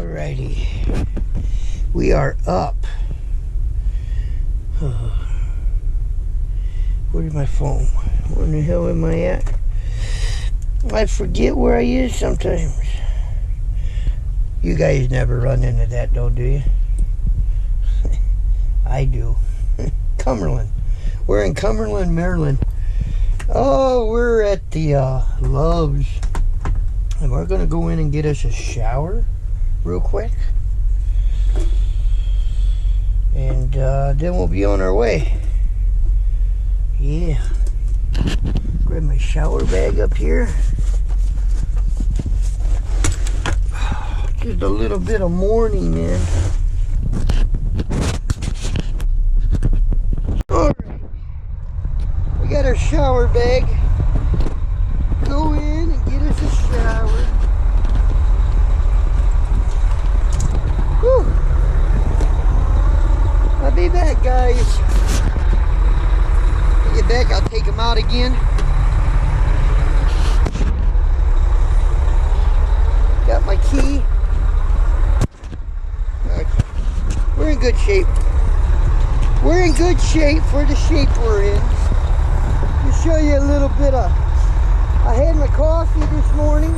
Alrighty, we are up. Where's my phone? Where in the hell am I at? I forget where I is sometimes. You guys never run into that though, do you? I do. Cumberland. We're in Cumberland, Maryland. Oh, we're at the Love's. And we're going to go in and get us a shower real quick. And then we'll be on our way. Yeah. Grab my shower bag up here. Just a little bit of morning, man. Alright. We got our shower bag. Go in and get us a shower. Whew. I'll be back, guys. When I get back, I'll take them out again. Got my key. Okay. We're in good shape. We're in good shape for the shape we're in. To show you a little bit of... I had my coffee this morning,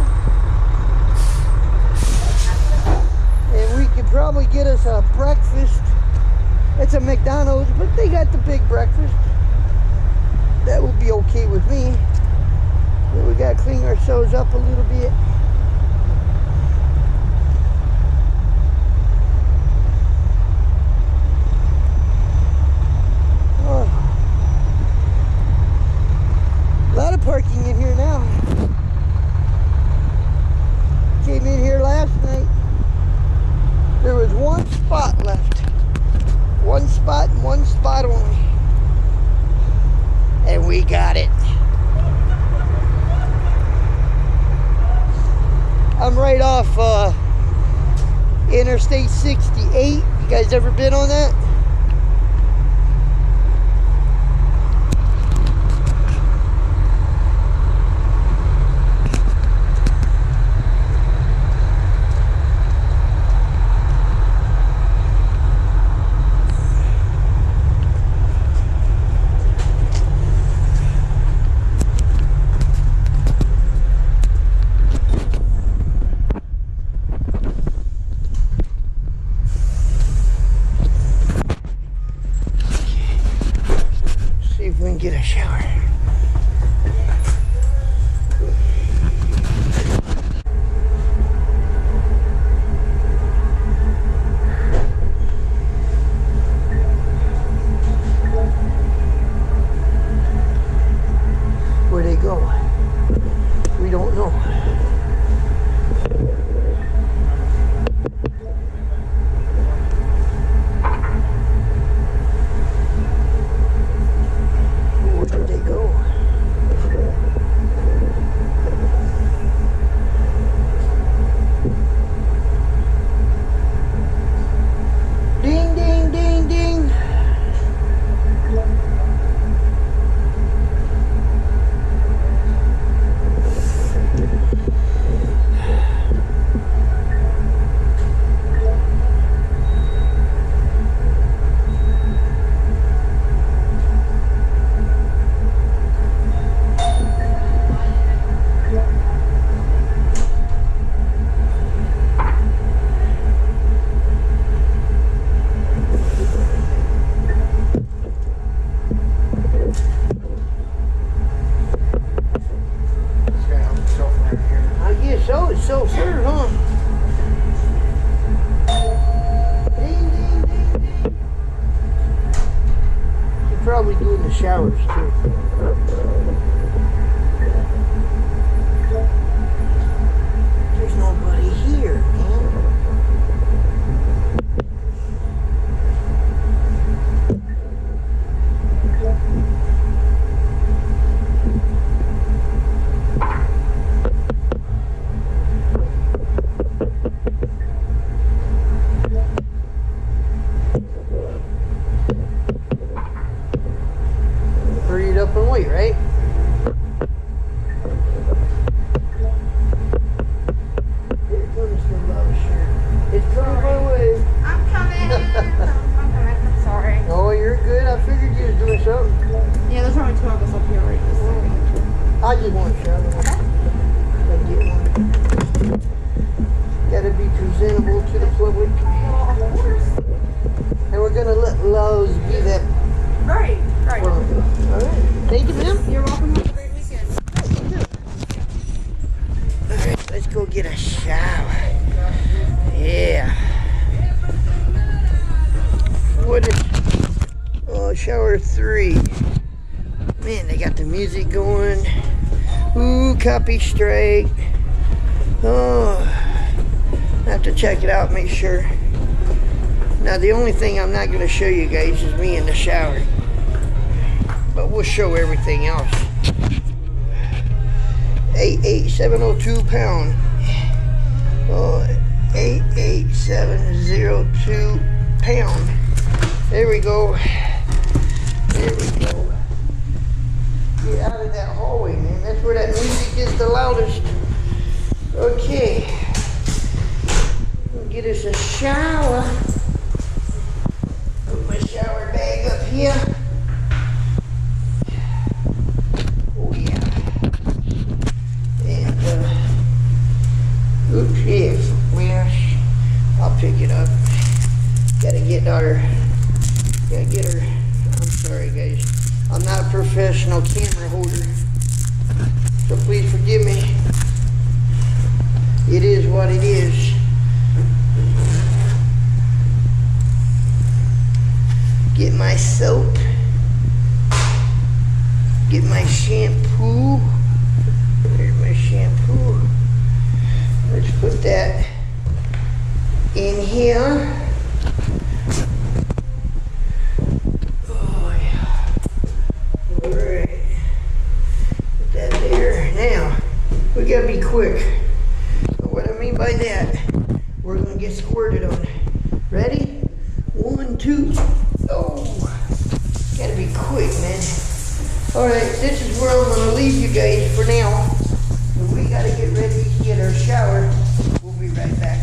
and we could probably get us a breakfast. It's a McDonald's, but they got the big breakfast. That would be okay with me. But we gotta clean ourselves up a little bit. A lot of parking in here now. Came in here last night. There was one spot left. One spot and one spot only. And we got it. I'm right off Interstate 68. You guys ever been on that? We can get a shower. Where they go? We don't know. So sure, huh? Ding, ding, ding, ding. She's probably doing the showers too. There's nobody here, man. Hurry it up and wait, right? It's coming my way. I'm coming. I'm coming. Sorry. Oh, you're good. I figured you was doing something. Yeah, there's only two of us up here right this second. I just want a shower. Okay. I get one. Gotta be presentable to the public. Well, of course. And we're gonna let Lowe's be that. Right. Right. All right. Thank you, ma'am. You're welcome. Have a great weekend. All right, let's go get a shower. Yeah. What is? Oh, shower 3. Man, they got the music going. Ooh, copy straight. Oh, I have to check it out, make sure. Now, the only thing I'm not going to show you guys is me in the shower. But we'll show everything else. 88702 pound. Oh, 88702 pound. There we go. There we go. Get out of that hallway, man. That's where that music is the loudest. Okay. We'll get us a shower. Put my shower bag up here. Oh, yeah. And, oops, yes. Well, I'll pick it up. Gotta get her. I'm sorry, guys. I'm not a professional camera holder, so please forgive me. It is what it is. Get my soap. Get my shampoo. There's my shampoo. Let's put that in here. We gotta be quick. What I mean by that, we're gonna get squirted on. Ready? 1, 2. Oh, gotta be quick, man. All right, this is where I'm gonna leave you guys for now. We gotta get ready to get our shower. We'll be right back.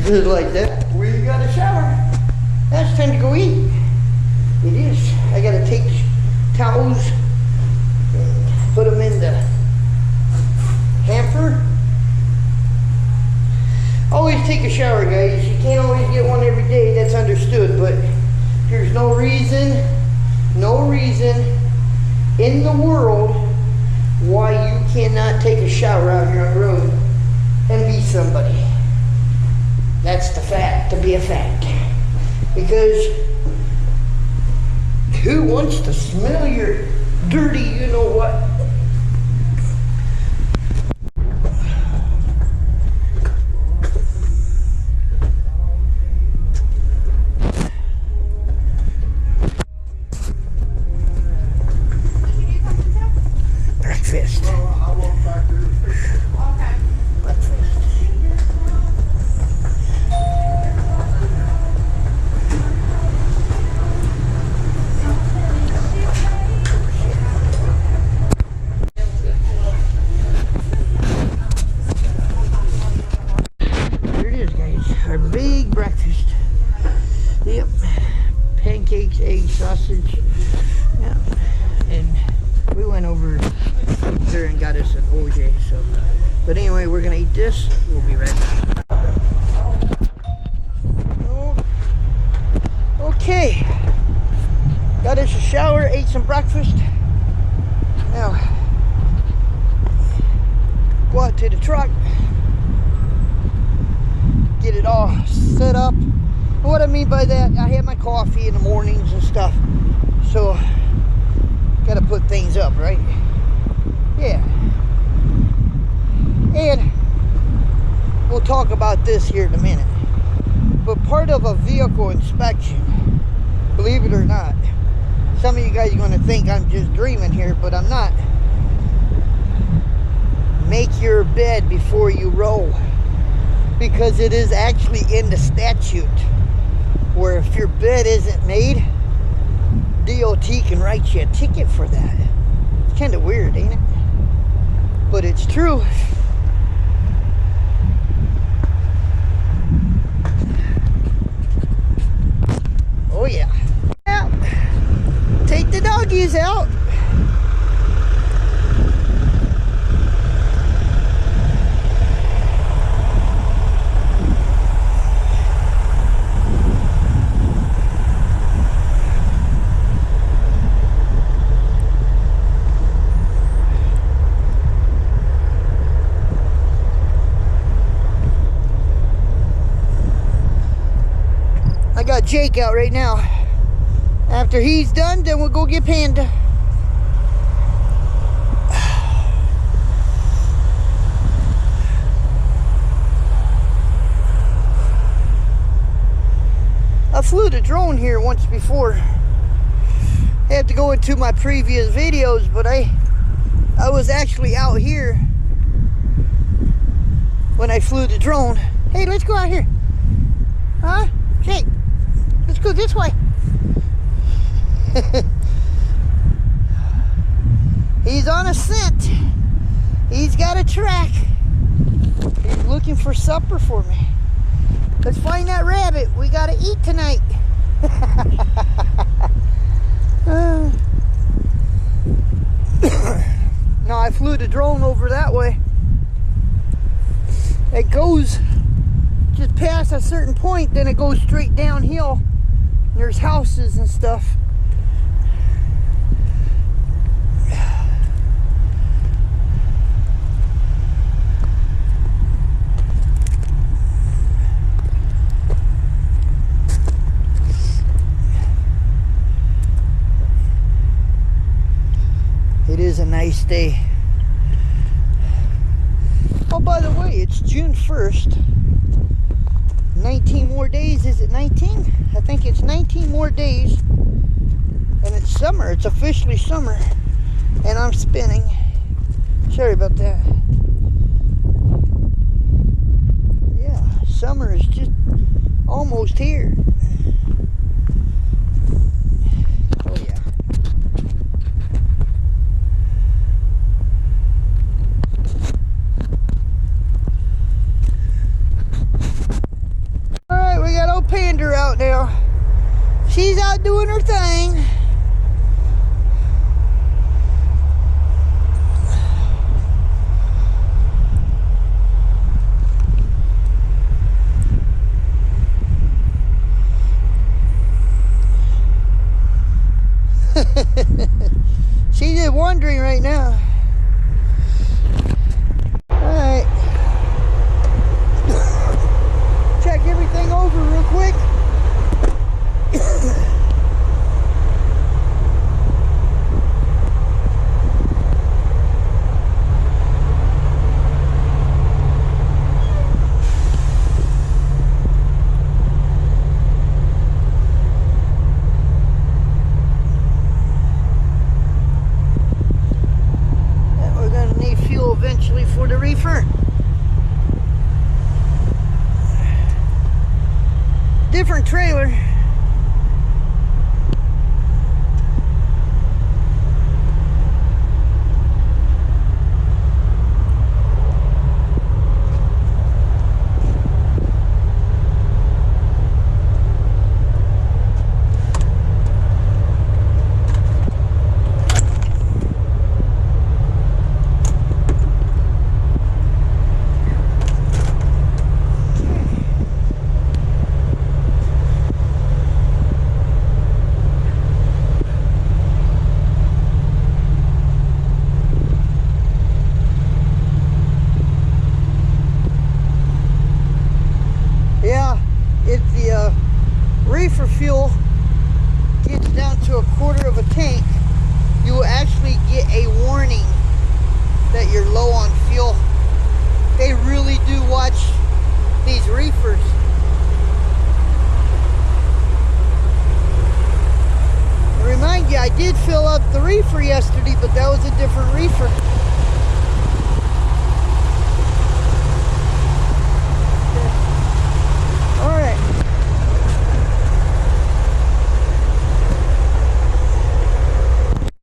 Just like that, we got a shower. That's time to go eat. It is. I gotta take towels and put them in the hamper. Always take a shower, guys. You can't always get one every day, that's understood, but there's no reason in the world why you cannot take a shower out here on the road and be somebody. That's the fact, to be a fact. Because who wants to smell your dirty, you know what. Breakfast. Here it is, guys. Our big breakfast. Yep. Pancakes, eggs, sausage. Yeah. And we went over there and got us an OJ. So, but anyway, we're gonna eat this. We'll be right back. Okay. Got us a shower, ate some breakfast. Now, go out to the truck, get it all set up. What I mean by that, I have my coffee in the mornings and stuff, so gotta put things up, right? Yeah. And we'll talk about this here in a minute, but part of a vehicle inspection, believe it or not, some of you guys are going to think I'm just dreaming here, but I'm not. Make your bed before you roll, because it is actually in the statute where if your bed isn't made, DOT can write you a ticket for that. It's kind of weird, ain't it? But it's true. Oh yeah. Yeah. Take the doggies out. I got Jake out right now. After he's done, then we'll go get Panda. I flew the drone here once before. I have to go into my previous videos, but I was actually out here when I flew the drone. Hey, let's go out here. Huh? Jake, let's go this way. He's on a scent. He's got a track. He's looking for supper for me. Let's find that rabbit. We gotta eat tonight. No, I flew the drone over that way. It goes just past a certain point, then it goes straight downhill. There's houses and stuff. It is a nice day. Oh, by the way, it's June 1st. 19 more days. Is it 19? I think it's 19 more days. And it's summer. It's officially summer. And I'm spinning. Sorry about that. Yeah, summer is just almost here. Oh, yeah. We got old Panda out now. She's out doing her thing. She's just wandering right now. Alright. Check everything over real quick. different trailer. Yeah, if the reefer fuel gets down to a quarter of a tank, you will actually get a warning that you're low on fuel. They really do watch these reefers. I remind you, I did fill up the reefer yesterday, but that was a different reefer.